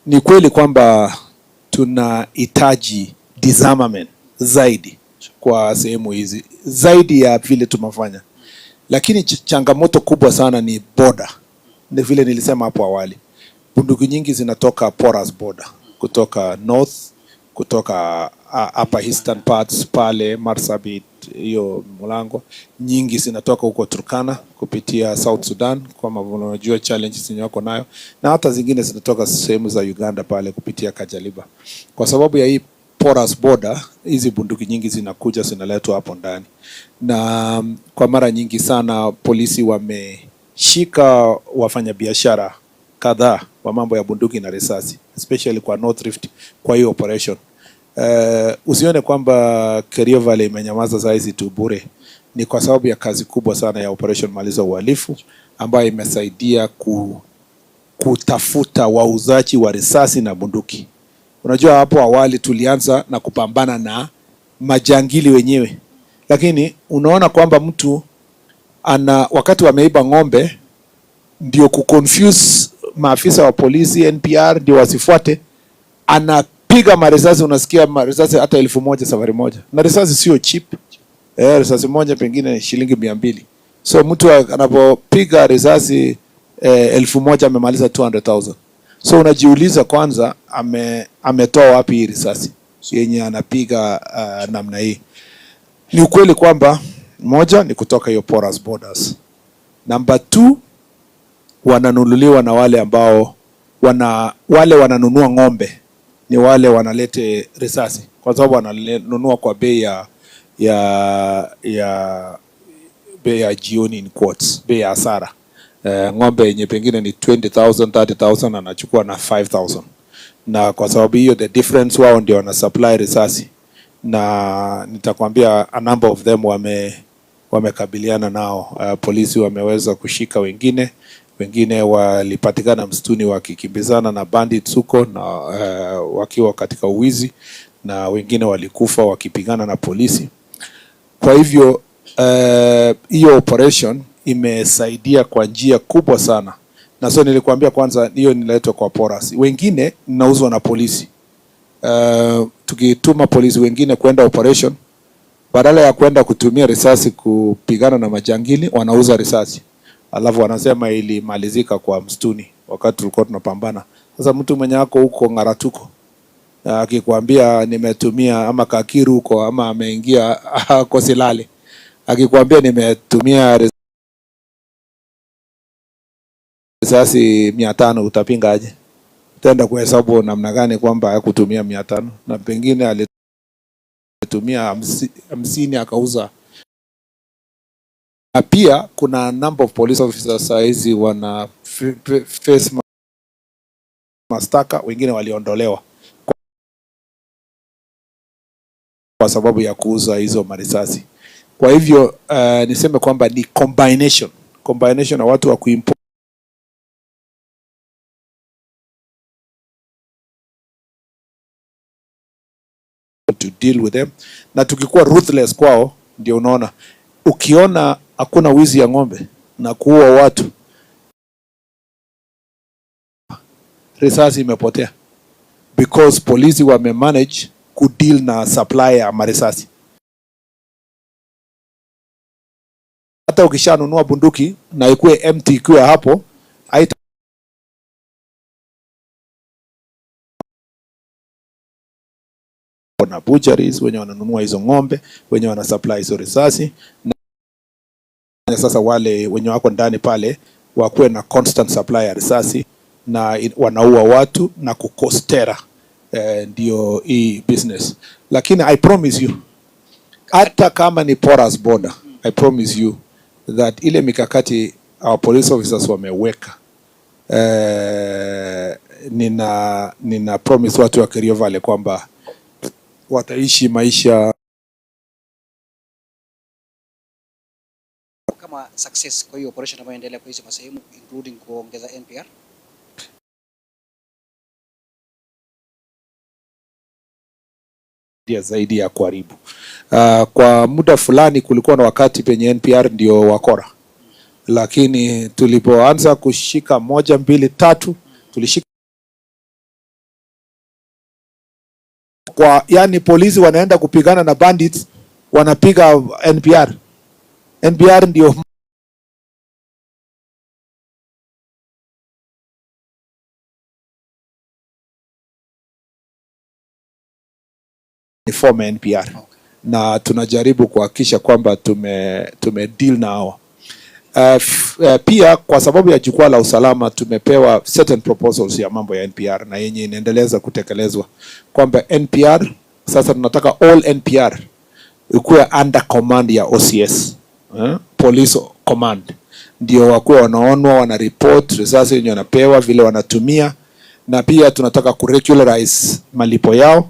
Ni kweli kwamba tunahitaji disarmament zaidi kwa sehemu hizi, zaidi ya vile tumefanya, lakini changamoto kubwa sana ni border. Ni vile nilisema hapo awali, bunduki nyingi zinatoka porous border, kutoka north, kutoka upper eastern parts pale Marsabit, hiyo Mlango, nyingi zinatoka huko Turkana kupitia South Sudan, kama unajua challenges wako nayo, na hata zingine zinatoka sehemu za Uganda pale kupitia Kajaliba. Kwa sababu ya hii porous border, hizi bunduki nyingi zinakuja zinaletwa hapo ndani, na kwa mara nyingi sana polisi wameshika wafanyabiashara kadhaa wa mambo ya bunduki na risasi, especially kwa North Rift kwa hiyo operation. Usione kwamba Kerio Valley imenyamaza saa hizi tu bure. Ni kwa sababu ya kazi kubwa sana ya Operation Maliza Uhalifu ambayo imesaidia kutafuta wauzaji wa risasi na bunduki. Unajua hapo awali tulianza na kupambana na majangili wenyewe, lakini unaona kwamba mtu wakati wameiba ng'ombe ndio kuconfuse maafisa wa polisi NPR ndio wasifuate, anapiga marisasi. Unasikia marisasi hata 1000 safari moja, na risasi sio cheap. Risasi moja pengine shilingi 200. So mtu anapopiga risasi 1000 amemaliza 200,000. So unajiuliza kwanza, ametoa wapi hii risasi yenye anapiga namna hii? Ni ukweli kwamba moja ni kutoka hiyo porous borders. Number 2, wananunuliwa na wale ambao wananunua ng'ombe, ni wale wanalete risasi, kwa sababu wananunua kwa bei ya jioni, in quotes, bei ya hasara. Ng'ombe yenye pengine ni 20,000 30,000 anachukua na 5,000, na kwa sababu hiyo the difference wao ndio wana supply risasi, na nitakwambia a number of them wamekabiliana nao. Polisi wameweza kushika wengine walipatikana msituni wakikimbizana na bandits huko na wakiwa katika uwizi, na wengine walikufa wakipigana na polisi. Kwa hivyo hiyo operation imesaidia kwa njia kubwa sana, na so nilikwambia kwanza hiyo niletwe kwa porous. Wengine nauzwa na polisi. Tukituma polisi wengine kwenda operation, badala ya kwenda kutumia risasi kupigana na majangili, wanauza risasi, alafu wanasema ilimalizika kwa msituni wakati tulikuwa tunapambana. Sasa mtu mwenye wako huko Ngaratuko akikwambia nimetumia, ama Kakiru huko, ama ameingia kwa Silale, akikwambia nimetumia risasi 500, utapinga aje? Utaenda kuhesabu namna gani kwamba hakutumia 500 na pengine alitumia 50 akauza? Na pia kuna number of police officers saizi wana face mastaka, wengine waliondolewa kwa sababu ya kuuza hizo marisasi. Kwa hivyo niseme kwamba ni combination na watu wa kuimport to deal with them, na tukikuwa ruthless kwao, ndio unaona ukiona hakuna wizi ya ng'ombe na kuua watu, risasi imepotea, because polisi wamemanage kudeal na supply ya marisasi. Hata ukishanunua bunduki na ikuwe empty, ikuwe hapo, na butcheries wenye wananunua hizo ng'ombe, wenye wana supply hizo risasi, na sasa wale wenye wako ndani pale wakuwe na constant supply ya risasi, na wanaua watu na kukostera. Ndio hii business. Lakini I promise you, hata kama ni porous border, I promise you that ile mikakati our police officers wameweka, nina promise watu wa Kerio Valley kwamba wataishi maisha kama success kwa hiyo operation ambayo inaendelea kwa hizo masehemu, including kuongeza NPR. Zaidi ya kuharibu. Kwa muda fulani kulikuwa na wakati penye NPR ndio wakora, lakini tulipoanza kushika 1 2 3 tulishika kwa, yani polisi wanaenda kupigana na bandits, wanapiga NPR. NPR ndio ni form NPR. Na tunajaribu kuhakikisha kwamba tume deal na hao. Pia kwa sababu ya jukwaa la usalama tumepewa certain proposals ya mambo ya NPR na yenye inaendeleza kutekelezwa, kwamba NPR sasa tunataka all NPR ikuwe under command ya OCS, police command, ndio wakuwe wanaonwa, wana report risasi yenye wanapewa, vile wanatumia, na pia tunataka kuregularize malipo yao.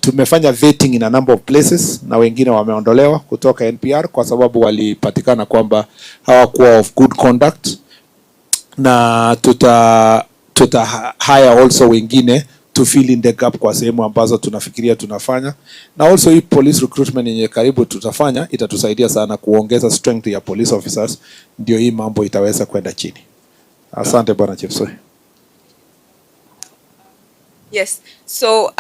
Tumefanya vetting in a number of places na wengine wameondolewa kutoka NPR kwa sababu walipatikana kwamba hawakuwa of good conduct, na tuta hire also wengine to fill in the gap kwa sehemu ambazo tunafikiria tunafanya, na also hii police recruitment yenye karibu tutafanya itatusaidia sana kuongeza strength ya police officers, ndio hii mambo itaweza kwenda chini. Asante Bwana Chief. Yes, so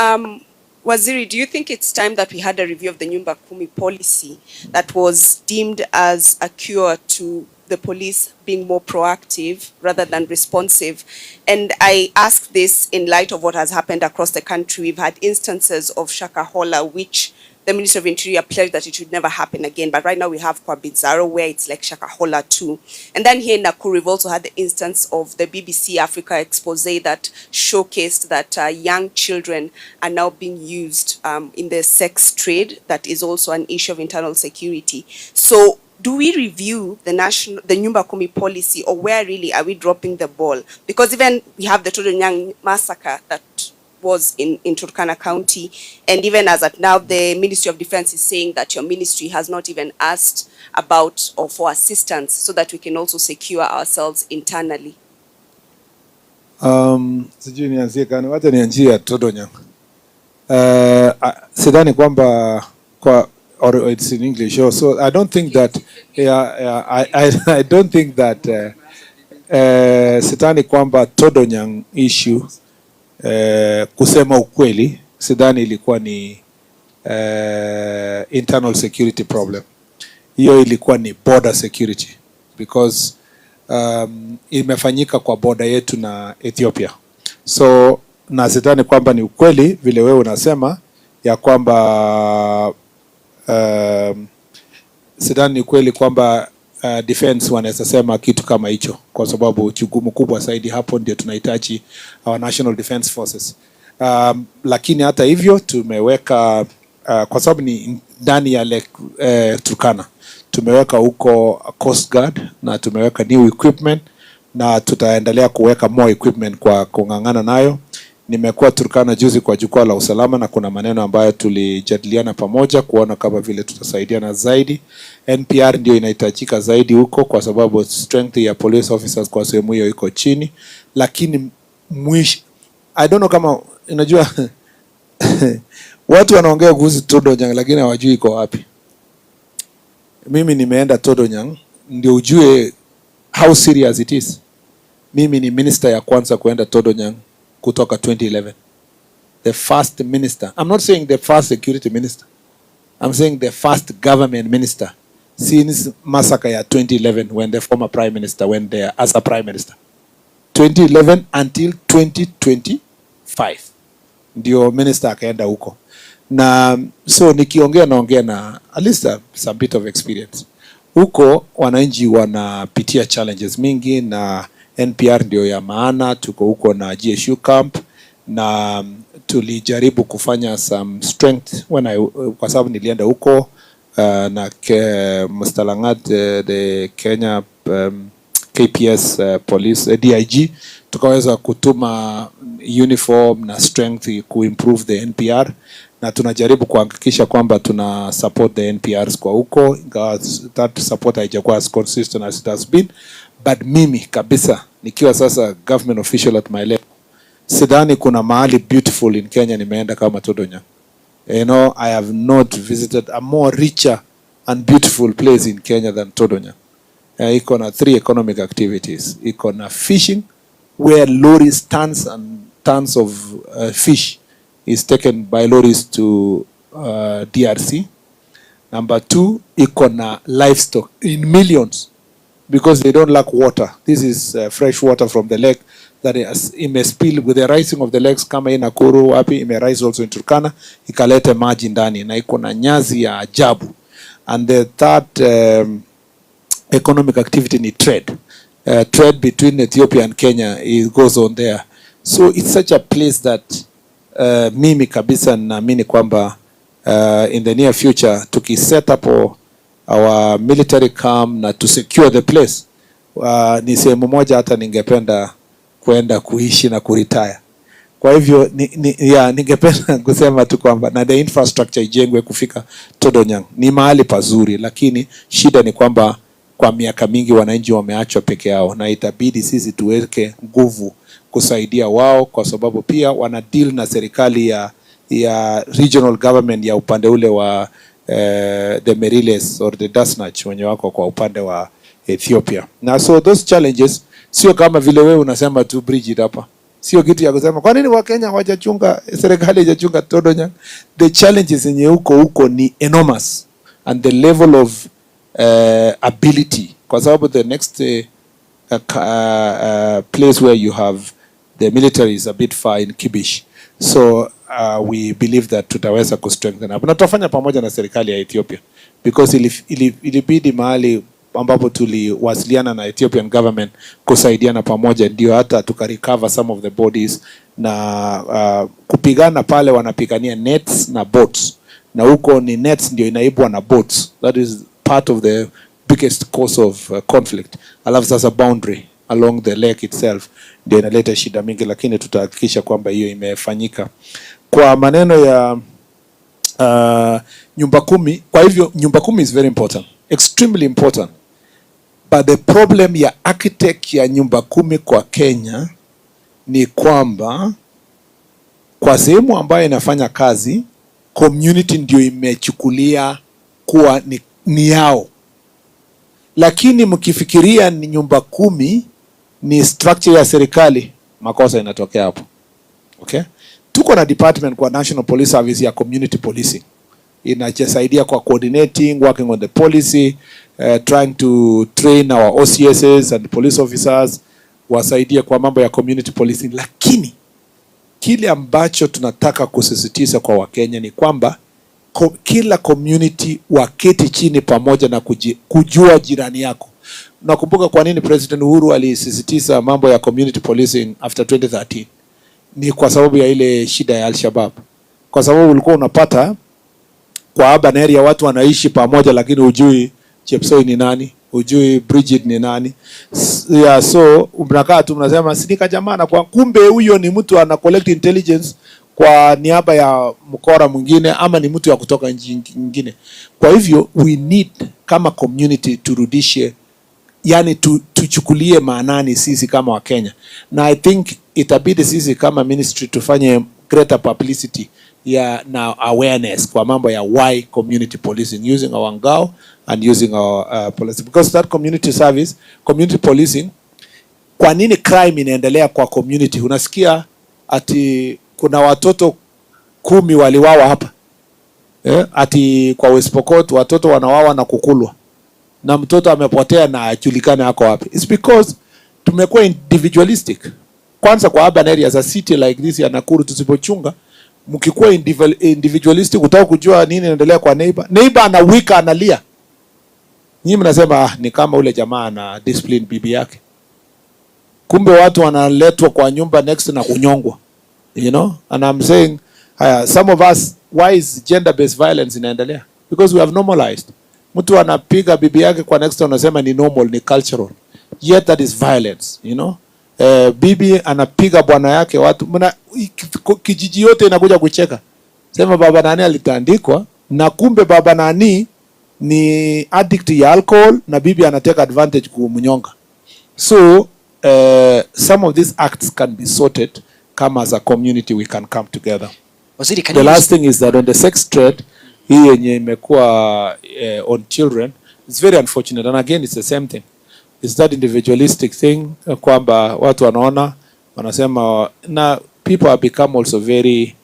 Waziri, do you think it's time that we had a review of the Nyumba Kumi policy that was deemed as a cure to the police being more proactive rather than responsive? And I ask this in light of what has happened across the country. We've had instances of Shakahola, which the Minister of Interior pledged that it should never happen again. But right now we have Kwa Bizarro, where it's like Shakahola too. And then here in Nakuru, we've also had the instance of the BBC Africa expose that showcased that young children are now being used in the sex trade. That is also an issue of internal security. So do we review the Nyumba Kumi policy, or where really are we dropping the ball? Because even we have the Todonyang massacre that was in Turkana County, and even as at now the Ministry of Defense is saying that your ministry has not even asked about or for assistance so that we can also secure ourselves internally. Sijui nianzie gani, wacha nianzie Todonyang. Sidhani kwamba kwa, or it's in English, so I don't think that I don't think that sidhani kwamba Todonyang issue kusema ukweli sidhani ilikuwa ni internal security problem. Hiyo ilikuwa ni border security, because imefanyika kwa border yetu na Ethiopia. So na sidhani kwamba ni ukweli vile wewe unasema ya kwamba sidhani ni ukweli kwamba defense wanaweza sema kitu kama hicho, kwa sababu jukumu kubwa zaidi hapo ndio tunahitaji our national defense forces. Lakini hata hivyo tumeweka kwa sababu ni ndani ya Lake Turkana, tumeweka huko Coast Guard na tumeweka new equipment, na tutaendelea kuweka more equipment kwa kungangana nayo. Nimekuwa Turkana juzi kwa jukwaa la usalama, na kuna maneno ambayo tulijadiliana pamoja kuona kama vile tutasaidiana zaidi. NPR ndio inahitajika zaidi huko kwa sababu strength ya police officers kwa sehemu hiyo iko chini. Lakini mwisho, I don't know kama unajua watu wanaongea kuhusu Todonyang lakini hawajui iko wapi. Mimi nimeenda Todonyang ndio ujue how serious it is. Mimi ni minister ya kwanza kuenda Todonyang kutoka 2011. The first minister. I'm not saying the first security minister. I'm saying the first government minister since massacre ya 2011 when the former prime minister went there as a prime minister. 2011 until 2025. Ndio minister akaenda huko. Na so nikiongea naongea na at least some bit of experience. Huko wananchi wanapitia challenges mingi, na NPR ndio ya maana. Tuko huko na GSU camp, na tulijaribu kufanya some strength kwa sababu nilienda huko na Mustalangat the Kenya KPS police DIG, tukaweza kutuma uniform na strength kuimprove the NPR, na tunajaribu kuhakikisha kwamba tuna support the NPRs kwa huko. That support haijakuwa as consistent as it has been, but mimi kabisa nikiwa sasa government official at my level, sidhani kuna mahali beautiful in Kenya nimeenda kama Todonyang. You know, I have not visited a more richer and beautiful place in Kenya than Todonyang. Iko na 3 economic activities. Iko na fishing, where lorries tons and tons of fish is taken by lorries to DRC. Number 2, iko na livestock in millions because they don't lack water. This is fresh water from the lake that imespill with the rising of the lakes, kama hii Nakuru wapi ime-rise also in Turkana, ikalete maji ndani na iko na nyazi ya ajabu. And the third economic activity ni trade. Trade between Ethiopia and Kenya, it goes on there. So it's such a place that mimi kabisa naamini kwamba in the near future tukiset up our military camp na to secure the place, ni sehemu moja hata ningependa kwenda kuishi na kuretire. Kwa hivyo ningependa kusema tu kwamba na the infrastructure ijengwe kufika Todonyang. Ni mahali pazuri, lakini shida ni kwamba kwa miaka mingi wananchi wameachwa peke yao, na itabidi sisi tuweke nguvu kusaidia wao, kwa sababu pia wana deal na serikali ya regional government ya upande ule wa the Meriles or the Dasnach wenye wako kwa upande wa Ethiopia. Na so those challenges sio kama vile wewe unasema tu Bridget hapa. Sio kitu ya kusema kwa nini Wakenya hawajachunga, serikali haijachunga Todonyang. The challenges yenye huko ni enormous, and the level of ability, kwa sababu the next place where you have the military is a bit far in Kibish. So we believe that tutaweza kustrengthen up. Na tutafanya pamoja na serikali ya Ethiopia, because ilibidi mahali ambapo tuliwasiliana na Ethiopian government kusaidiana pamoja, ndio hata tukarecover some of the bodies. Na kupigana pale wanapigania nets na boats, na huko ni nets ndio inaibwa na boats. That is part of the biggest cause of conflict. Alafu sasa boundary along the lake itself ndio inaleta shida mingi, lakini tutahakikisha kwamba hiyo imefanyika. Kwa maneno ya nyumba kumi, kwa hivyo nyumba kumi is very important, extremely important. But the problem ya architect ya nyumba kumi kwa Kenya ni kwamba kwa sehemu ambayo inafanya kazi, community ndio imechukulia kuwa ni yao. Lakini mkifikiria ni nyumba kumi ni structure ya serikali, makosa inatokea hapo. Okay? Tuko na department kwa National Police Service ya community policing. Inajisaidia kwa coordinating, working on the policy, trying to train our OCSs and police officers, wasaidia kwa mambo ya community policing. Lakini kile ambacho tunataka kusisitiza kwa Wakenya ni kwamba kila community waketi chini pamoja na kujua jirani yako. Nakumbuka kwa nini President Uhuru alisisitiza mambo ya community policing after 2013. Ni kwa sababu ya ile shida ya Al-Shabaab. Kwa sababu ulikuwa unapata kwa urban area watu wanaishi pamoja, lakini hujui Chepsoi ni nani, hujui Bridget ni nani. Yeah, so mnakaa tu mnasema sindika jamaa, na kwa kumbe huyo ni mtu ana collect intelligence kwa niaba ya mkora mwingine, ama ni mtu ya kutoka nchi nyingine. Kwa hivyo we need kama community turudishe, yani tuchukulie maanani sisi kama Wakenya. Na I think itabidi sisi kama ministry tufanye greater publicity na awareness kwa mambo ya why community policing, using our ngao and using our policy, because that community service, community policing, kwa nini crime inaendelea kwa community? Unasikia ati kuna watoto 10 waliwawa hapa, ati kwa West Pokot watoto wanawawa na kukulwa, na mtoto amepotea na ajulikane hako wapi. It's because tumekuwa individualistic. Kwanza kwa urban areas, a city like this ya Nakuru, tusipochunga, mkikuwa individualistic, utaka kujua nini inaendelea kwa neighbor anawika, analia, nyinyi mnasema ni kama ule jamaa na discipline bibi yake, kumbe watu wanaletwa kwa nyumba next na kunyongwa, you know. And I'm saying some of us, why is gender based violence inaendelea? Because we have normalized. Mtu anapiga bibi yake kwa next, unasema ni normal, ni cultural, yet that is violence, you know. Bibi anapiga bwana yake, watu kijiji yote inakuja kucheka, sema baba nani alitandikwa, na kumbe baba nani ni addict ya alcohol na bibi anateka advantage kumnyonga. So some of these acts can be sorted. Come as a community we can come together. Waziri, the last thing is that on the sex trade hii yenye imekuwa on children, it's very unfortunate, and again it's the same thing. It's that individualistic thing, kwamba watu wanaona wanasema, na people have become also very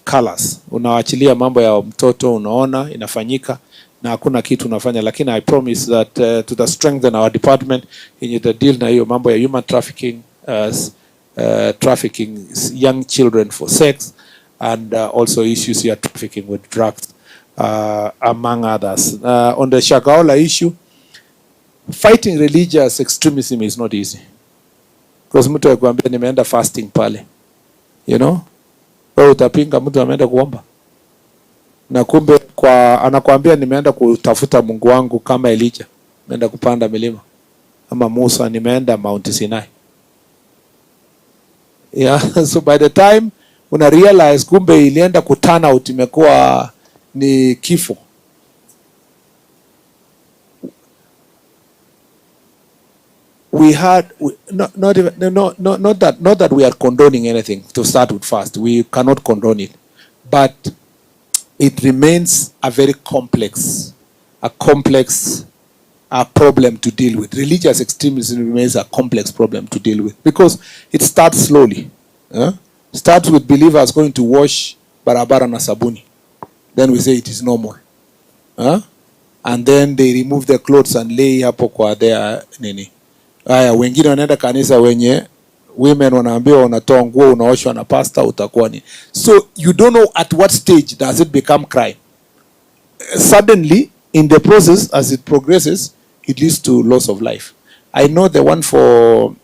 colors. Unaachilia mambo ya mtoto, unaona inafanyika na hakuna kitu unafanya, lakini I promise that to strengthen our department in the deal na hiyo mambo ya human trafficking, trafficking young children for sex, and also issues here trafficking with drugs, among others. On the Shakahola issue, fighting religious extremism is not easy, because mtu akwambia nimeenda fasting pale, you know, wewe utapinga mtu ameenda kuomba, na kumbe anakuambia nimeenda kutafuta Mungu wangu, kama Elijah nimeenda kupanda milima, ama Musa nimeenda Mount Sinai. Yeah, so by the time una realize kumbe ilienda kutana out imekuwa ni kifo. We had not that we are condoning anything, to start with first. We cannot condone it, but it remains a very complex problem to deal with. Religious extremism remains a complex problem to deal with, because it starts slowly. Starts with believers going to wash barabara na sabuni. Then we say it is normal. And then they remove their clothes and lay hapo kwa their nini. Haya, wengine wanaenda kanisa wenye women wanaambiwa unatoa nguo unaoshwa na pastor utakuwa ni. So you don't know at what stage does it become crime. Suddenly in the process, as it progresses, it leads to loss of life. I know the one for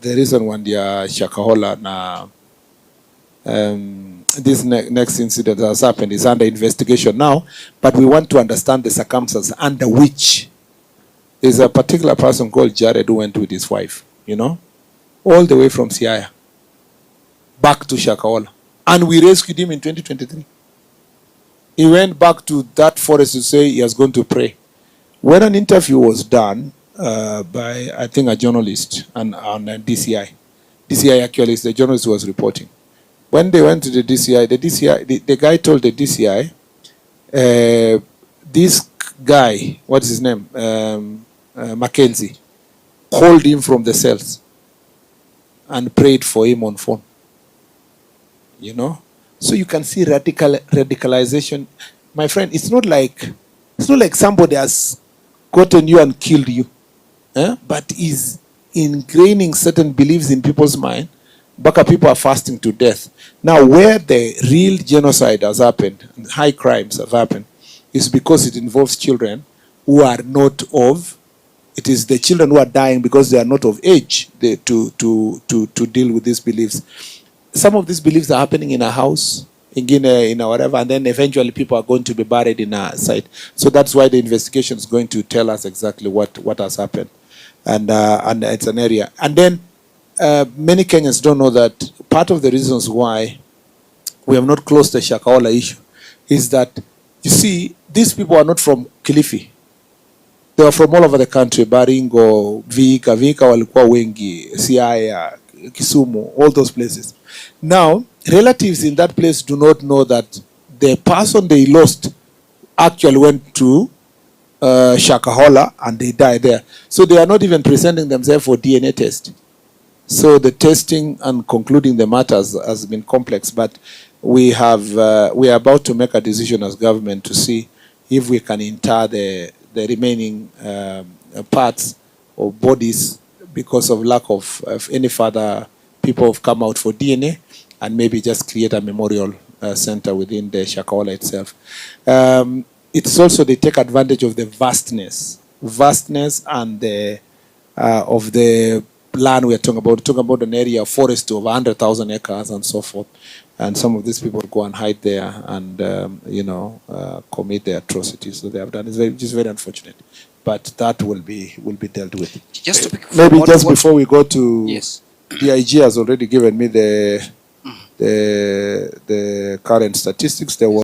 the reason one dia Shakahola na this next incident that has happened is under investigation now, but we want to understand the circumstances under which there's a particular person called Jared who went with his wife, you know, all the way from Siaya back to Shakahola, and we rescued him in 2023. He went back to that forest to say he has gone to pray. When an interview was done by, I think, a journalist on DCI. DCI actually is the journalist who was reporting. When they went to the DCI, the guy told the DCI, this guy, what's his name, Mackenzie, called him from the cells and prayed for him on phone. You know, so you can see radicalization, my friend. It's not like somebody has gotten you and killed you, but is ingraining certain beliefs in people's mind. Baka people are fasting to death. Now, where the real genocide has happened, and high crimes have happened, is because it involves children who are not of. It is the children who are dying because they are not of age to deal with these beliefs. Some of these beliefs are happening in a house, in Guinea, in a whatever, and then eventually people are going to be buried in a site. So that's why the investigation is going to tell us exactly what has happened, and it's an area. And then many Kenyans don't know that part of the reasons why we have not closed the Shakahola issue is that, you see, these people are not from Kilifi. They are from all over the country. Baringo, Vika walikuwa wengi, Siaya, Kisumu, all those places. Now, relatives in that place do not know that the person they lost actually went to Shakahola and they died there. So they are not even presenting themselves for DNA test. So the testing and concluding the matters has been complex, but we are about to make a decision as government to see if we can inter the remaining parts or bodies, because of lack of any further people have come out for DNA, and maybe just create a memorial center within the Shakahola itself. It's also, they take advantage of the vastness and the of the land we are talking about an area of forest of 100,000 acres and so forth. And some of these people go and hide there and, commit the atrocities that they have done. It's just very unfortunate. But that will be dealt with. Just to maybe just before we go to, yes, the IG has already given me the current statistics. There was